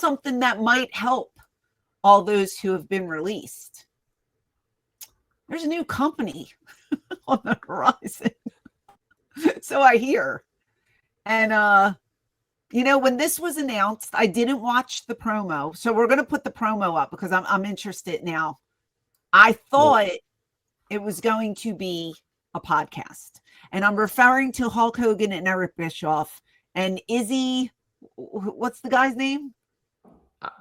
something that might help all those who have been released. There's a new company on the horizon. So I hear. And, when this was announced, I didn't watch the promo. So we're going to put the promo up because I'm interested now. I thought it was going to be a podcast. And I'm referring to Hulk Hogan and Eric Bischoff and Izzy. What's the guy's name?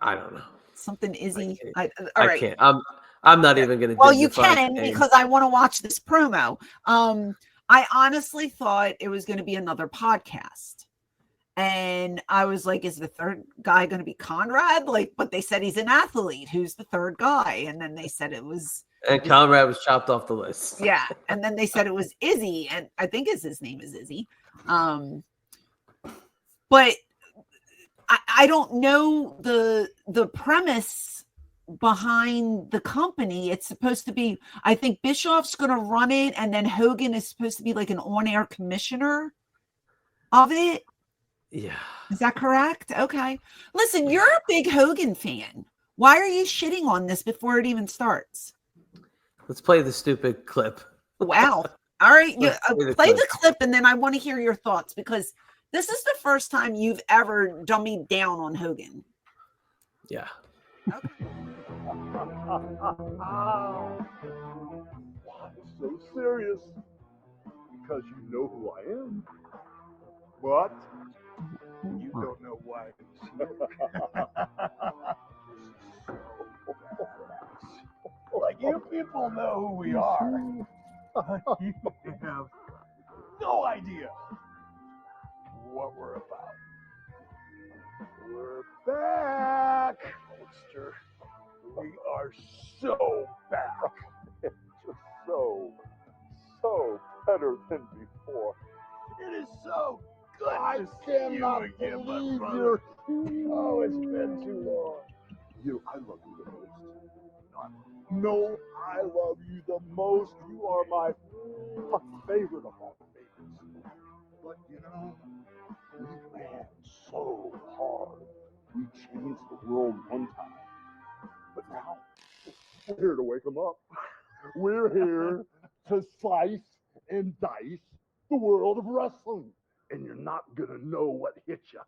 I don't know. Something Izzy. I right. can't. I'm not even going to. Well, you can because I want to watch this promo. I honestly thought it was going to be another podcast. And I was like, is the third guy going to be Conrad? But they said he's an athlete. Who's the third guy? And then they said it was. And Conrad was chopped off the list. Yeah. And then they said it was Izzy. And I think his name is Izzy. But I don't know the premise behind the company. It's supposed to be, I think Bischoff's going to run it. And then Hogan is supposed to be like an on-air commissioner of it. Yeah. Is that correct? Okay. Listen, you're a big Hogan fan. Why are you shitting on this before it even starts? Let's play the stupid clip. Wow. All right. Play the clip and then I want to hear your thoughts because this is the first time you've ever dummied down on Hogan. Yeah. Okay. Why so serious? Because you know who I am. But you don't know why. Like you people know who we are. You have no idea what we're about. We're back, Holster. We are so back. Just so better than before. It is so good. I cannot believe you're. Oh, it's been too long. I love you the most. No, I love you the most. You are my favorite of all favorites. But we ran so hard. We changed the world one time. But now, we're here to wake them up. We're here to slice and dice the world of wrestling. And you're not going to know what hit you.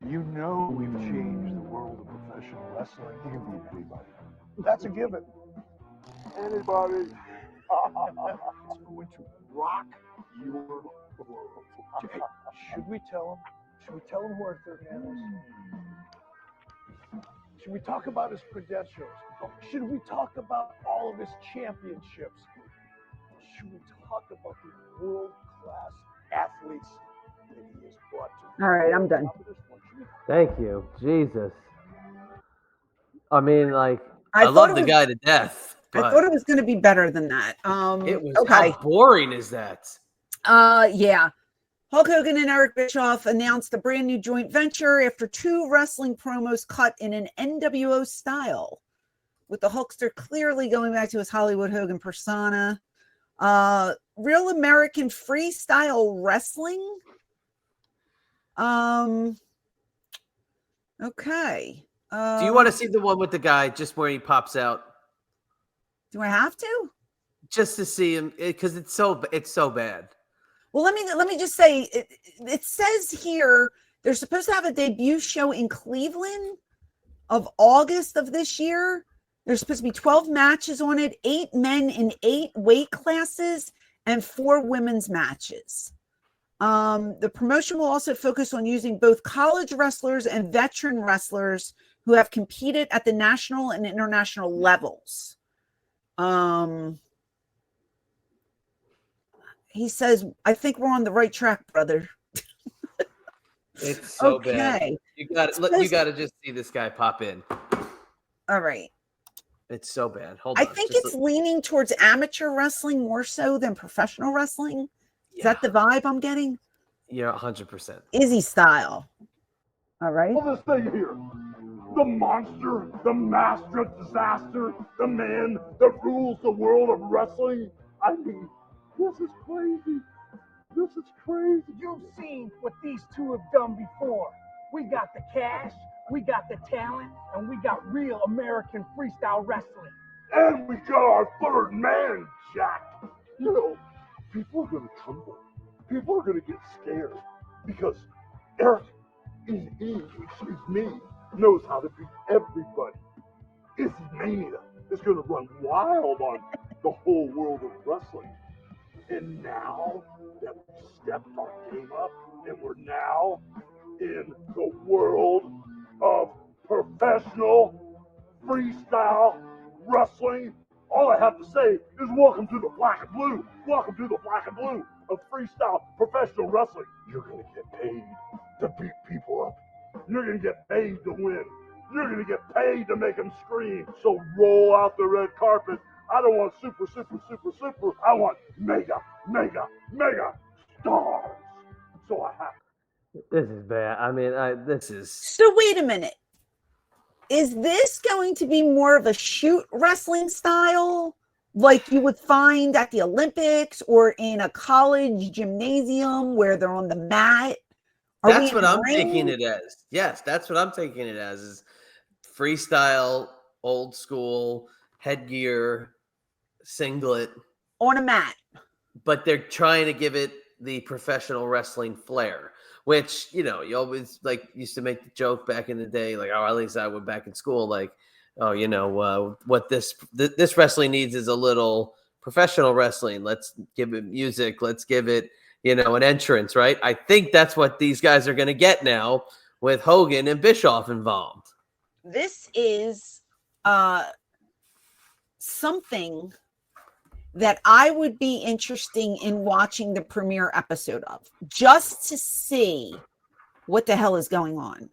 You know we've changed the world of professional wrestling. You can beat anybody. That's a given. Anybody. It's going to rock your world. Hey, should we tell him? Should we tell him who our third man is? Should we talk about his credentials? Should we talk about all of his championships? Should we talk about the world-class athletes that he has brought to? All right, I'm done. Thank you, Jesus. I mean, I love the guy to death. I thought it was going to be better than that. It was. Okay. How boring is that? Yeah. Hulk Hogan and Eric Bischoff announced a brand new joint venture after 2 wrestling promos cut in an NWO style, with the Hulkster clearly going back to his Hollywood Hogan persona. Real American freestyle wrestling. Okay. Do you want to see the one with the guy just where he pops out? Do I have to? Just to see him, because it's so bad. Well, let me just say, it says here they're supposed to have a debut show in Cleveland of August of this year. There's supposed to be 12 matches on it, 8 men in 8 weight classes, and 4 women's matches. The promotion will also focus on using both college wrestlers and veteran wrestlers who have competed at the national and international levels. He says, I think we're on the right track, brother. It's so bad. You got to just see this guy pop in. All right. It's so bad. Hold on. I think it's leaning towards amateur wrestling more so than professional wrestling. Is that the vibe I'm getting? Yeah, 100%. Izzy style. All right. Well, this thing here. The monster, the master of disaster, the man that rules the world of wrestling. I mean, this is crazy. This is crazy. You've seen what these two have done before. We got the cash, We got the talent, and we got real American freestyle wrestling. And we got our third man, Jack. You know, people are going to tremble. People are going to get scared because Eric, excuse me, knows how to beat everybody. Izzy Mania is going to run wild on the whole world of wrestling. And now that we've stepped our game up and we're now in the world of professional freestyle wrestling, all I have to say is welcome to the black and blue. Welcome to the black and blue of freestyle professional wrestling. You're going to get paid to beat people up. You're going to get paid to win. You're going to get paid to make them scream. So roll out the red carpet. I don't want super. I want mega stars. So I have. This is bad. I mean, this is. So wait a minute. Is this going to be more of a shoot wrestling style, like you would find at the Olympics or in a college gymnasium where they're on the mat? That's what I'm taking it as. Yes, that's what I'm taking it as. Is freestyle, old school, headgear, singlet. On a mat. But they're trying to give it the professional wrestling flair, which, you know, you always used to make the joke back in the day, like, oh, at least I went back in school, like, oh, you know, what this wrestling needs is a little professional wrestling. Let's give it music. Let's give it, you know, an entrance, right? I think that's what these guys are going to get now with Hogan and Bischoff involved. This is something that I would be interested in watching the premiere episode of, just to see what the hell is going on.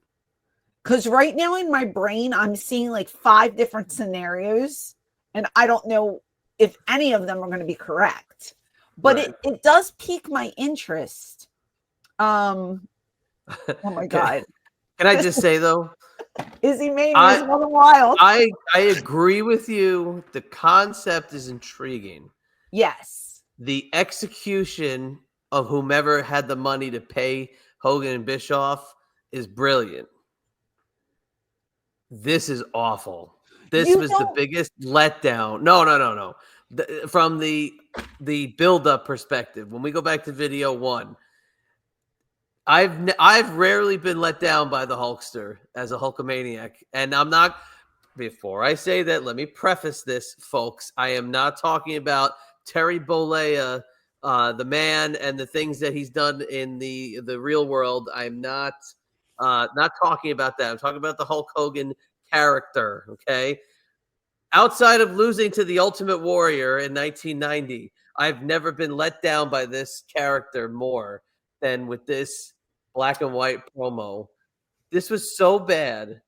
Because right now in my brain, I'm seeing like 5 different scenarios, and I don't know if any of them are going to be correct. But Right. it does pique my interest. Oh my God. Can I just say, though? Izzy Mania is running wild. I agree with you. The concept is intriguing. Yes. The execution of whomever had the money to pay Hogan and Bischoff is brilliant. This is awful. This was the biggest letdown. No. From the build-up perspective, when we go back to video 1, I've rarely been let down by the Hulkster as a Hulkamaniac. And I'm not, before I say that, let me preface this, folks. I am not talking about Terry Bollea, the man, and the things that he's done in the real world. I'm not talking about that. I'm talking about the Hulk Hogan character, okay? Outside of losing to the Ultimate Warrior in 1990, I've never been let down by this character more than with this black and white promo. This was so bad.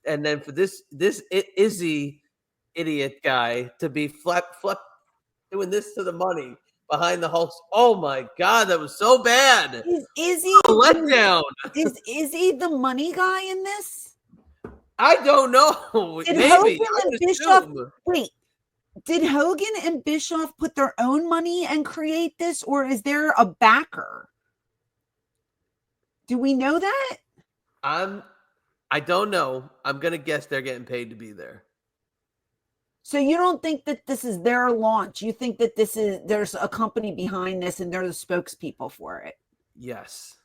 And then for this Izzy idiot guy to be flip doing this to the money behind the Hulk. Oh my God, that was so bad. Is Izzy a letdown? Is Izzy the money guy in this? I don't know. Did Maybe. Hogan and Bischoff, wait, did Hogan and Bischoff put their own money and create this, or is there a backer? Do we know that? I don't know. I'm gonna guess they're getting paid to be there. So you don't think that this is their launch? You think that there's a company behind this and they're the spokespeople for it? Yes.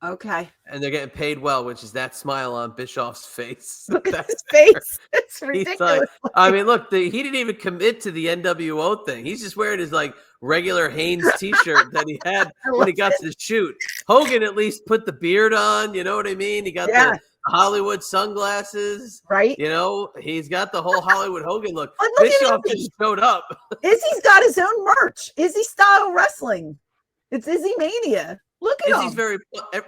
Okay. And they're getting paid well, which is that smile on Bischoff's face. Look at his face. It's ridiculous. Like, I mean, look, he didn't even commit to the NWO thing. He's just wearing his regular Hanes t-shirt that he had when he got to the shoot. Hogan at least put the beard on. You know what I mean? He got the Hollywood sunglasses. Right. You know, he's got the whole Hollywood Hogan look. But look Bischoff just showed up. Izzy's got his own merch. Izzy style wrestling. It's Izzy Mania. Look at him.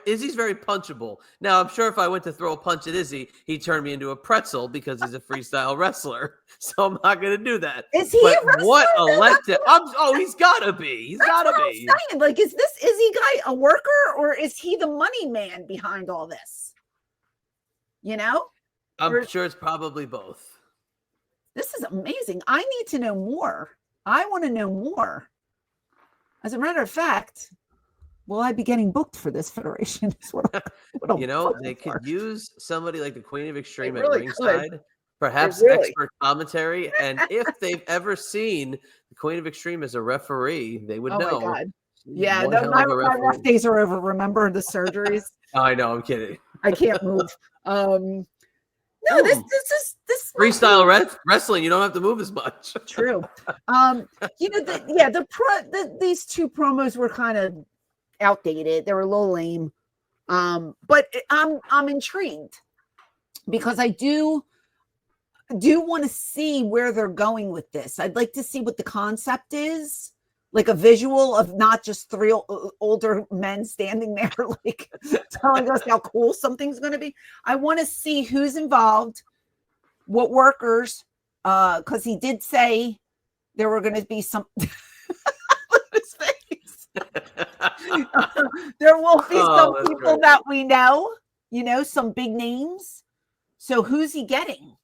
Izzy's very punchable. Now, I'm sure if I went to throw a punch at Izzy, he'd turn me into a pretzel because he's a freestyle wrestler. So I'm not going to do that. Is he a wrestler? What a letdown. He's got to be. He's got to be. I'm saying. Is this Izzy guy a worker, or is he the money man behind all this? You know? I'm sure it's probably both. This is amazing. I need to know more. I want to know more. As a matter of fact, will I be getting booked for this federation? Is what I'm You know, looking they for. could use somebody like the Queen of Extreme They at really could. ringside, perhaps really- expert commentary. And if they've ever seen the Queen of Extreme as a referee, they would Oh know. my God. She's Yeah, one no, hell my, of a my rough referee. days are over. Remember the surgeries? Oh, I know, I'm kidding. I can't move. No, this Freestyle wrestling, you don't have to move as much. true. You know, these two promos were kind of outdated. They were a little lame. But I'm intrigued because I do want to see where they're going with this. I'd like to see what the concept is, like a visual of not just three older men standing there, like telling us how cool something's going to be. I want to see who's involved, what workers, because he did say there were going to be some. His face. There will be some people that we know, you know, some big names. So who's he getting?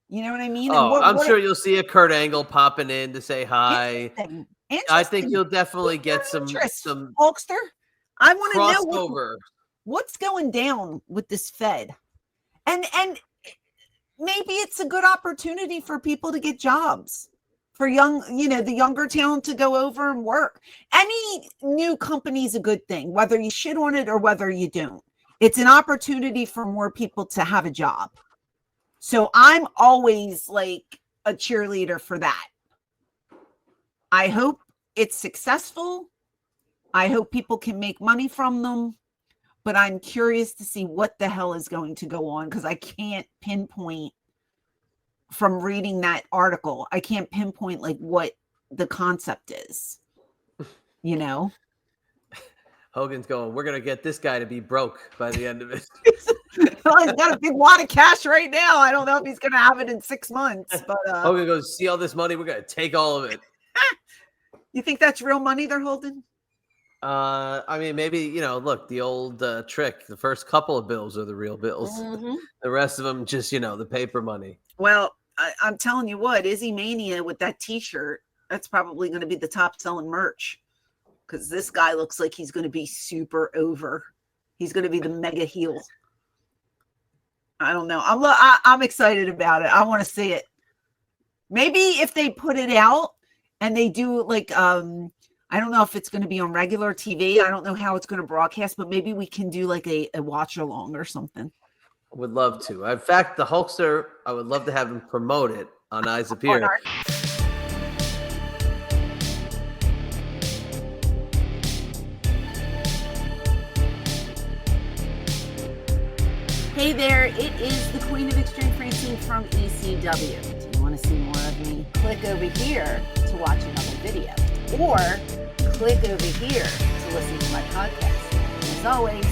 You know what I mean? Oh, I'm sure you'll see a Kurt Angle popping in to say hi. Interesting. I think you'll definitely get some Hulkster. I want to know what's going down with this Fed, and maybe it's a good opportunity for people to get jobs, for the younger talent to go over and work. Any new company is a good thing, whether you shit on it or whether you don't. It's an opportunity for more people to have a job. So I'm always like a cheerleader for that. I hope it's successful. I hope people can make money from them, but I'm curious to see what the hell is going to go on because I can't pinpoint from reading that article. I can't pinpoint like what the concept is, you know? Hogan's going, we're going to get this guy to be broke by the end of it. Well, he's got a big wad of cash right now. I don't know if he's going to have it in 6 months, but Hogan goes, see all this money? We're going to take all of it. You think that's real money they're holding? I mean, maybe, look, the old trick, the first couple of bills are the real bills. Mm-hmm. The rest of them just, the paper money. Well, I'm telling you what, Izzy Mania with that t-shirt, that's probably going to be the top selling merch because this guy looks like he's going to be super over. He's going to be the mega heel. I don't know. I'm excited about it. I want to see it. Maybe if they put it out and they do like, I don't know if it's going to be on regular TV. I don't know how it's going to broadcast, but maybe we can do like a watch along or something. I would love to. In fact, the Hulkster, I would love to have him promote it on Eyes Appear. Hey there, it is the Queen of Extreme, Francine from ECW. Do you want to see more of me? Click over here to watch another video. Or click over here to listen to my podcast. As always,